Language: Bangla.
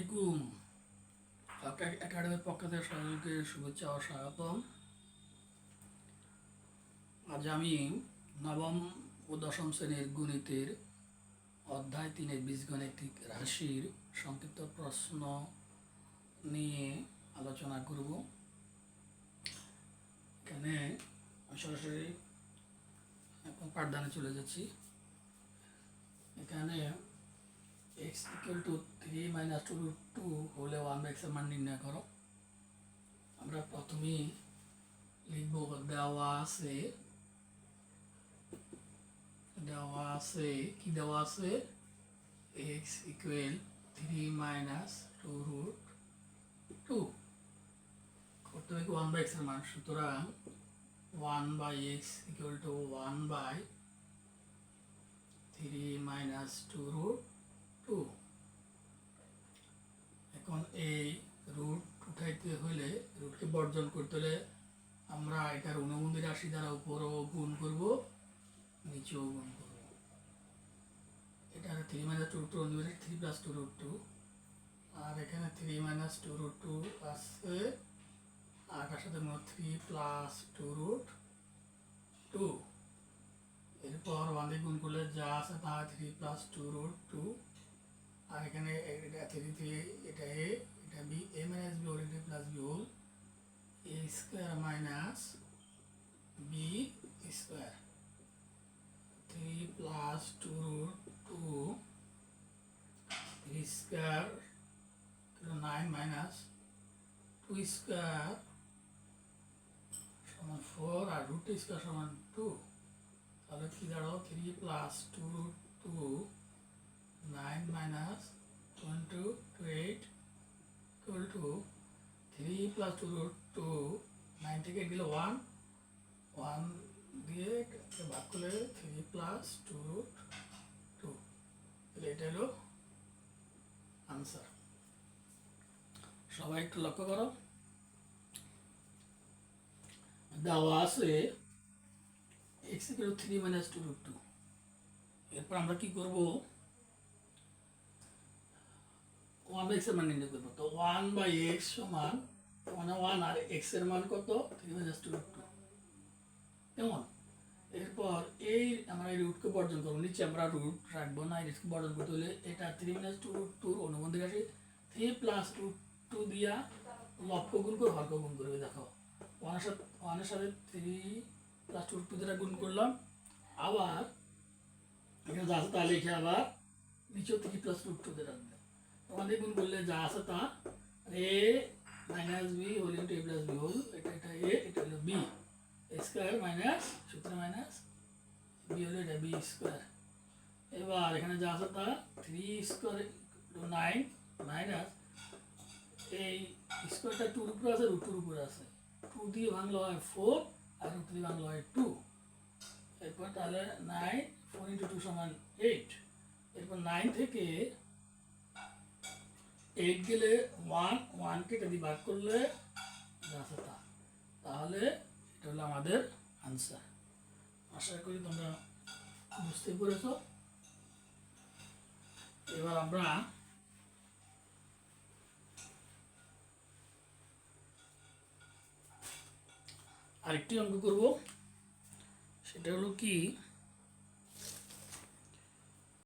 আলাইকুম। একাডেমির পক্ষ থেকে সকলকে শুভেচ্ছা ও স্বাগতম। আজ আমি নবম ও দশম শ্রেণীর গণিতের অধ্যায় 3-এর বীজগাণিতিক রাশির সংক্ষিপ্ত প্রশ্ন নিয়ে আলোচনা করব। এখানে সরাসরি এখন পাঠদানে চলে যাচ্ছি। এখানে x = 3 - 2√2 হলে 1/x এর মান নির্ণয় করো। আমরা প্রথমেই লিখব দেওয়া আছে কি দেওয়া আছে x = 3 - 2√2 করতে হবে 1/x এর মান। সুতরাং 1/x = 1/3 - 2√2। এখন এই রুট উঠাইতে হলে, রুটকে বর্জন করতে হলে আমরা এটার অনুবন্ধী রাশি দ্বারা উপরও গুণ করব, নিচেও গুণ করব। এটা 3 - 2√2 অনুবন্ধী 3 + 2√2, আর এখানে 3 - 2√2 আছে, আর তার সাথে 3 + 2√2। এরপর 1 দিয়ে গুণ করলে যা আছে তা 3 + 2√2, আর এখানে এটা 3 এটা a, এটা b, a - b whole plus b whole a square minus b square 3 + 2√2 3 square 9 minus 2 square সমান 4 আর √2 স্কয়ার সমান 2। তাহলে কি দাঁড়াও 3 + 2√2 9 minus 28 equal to 3 plus 2√2 9 থেকে গেলে 1 দিয়ে ভাগ করলে 3 plus 2√2। তাহলে এটা হলো আনসার। সবাই একটু লক্ষ্য করো, দেওয়া আছে x = 3 - 2√2। এরপর আমরা কি করব, 1/x এর মান নির্ণয় করবো। তো 1/x সমান 1 আর x এর মান কত 3 - 2√2। কেমন? এরপর এই আমরা এই রুটকে বর্জন করবো, নিচে আমরা রুট রাখবো না, এই রুটকে বর্জন করতে হলে এটা 3 - 2√2 অনুবন্ধী রাশি 3 + √2 দিয়া লব্ধ গুণ করে হরকে গুণ করবে। দেখো 1 এর সাথে 3 + 2√2 দ্বারা গুণ করলাম, আবার এখানে যা আছে তা লিখে আবার নিচেও 3 + √2 দ্বারা আমাদের গুণ করলে যা আছে তা a - b whole into a + b whole, এটা a, এটা হলো b স্কয়ার মাইনাস সূত্র মাইনাস b হলো এটা b স্কয়ার। এবার এখানে যা আছে তা 3 স্কয়ার 9 মাইনাস এই স্কয়ারটা 2 এর উপরে আছে, √2 এর উপরে আছে, 2 দিয়ে ভাঙলে হয় 4 আর √2 দিয়ে ভাঙলে হয় 2। এরপর তাহলে 9 4 × 2 সমান 8। এরপর 9 থেকে 8 গেলে 1 কে যদি ভাগ করলে যা আছে তা, তাহলে এটা হলো আমাদের আনসার। আশা করি তোমরা বুঝতে পেরেছ। এবার আমরা আরেকটি অঙ্ক করব, সেটা হলো কি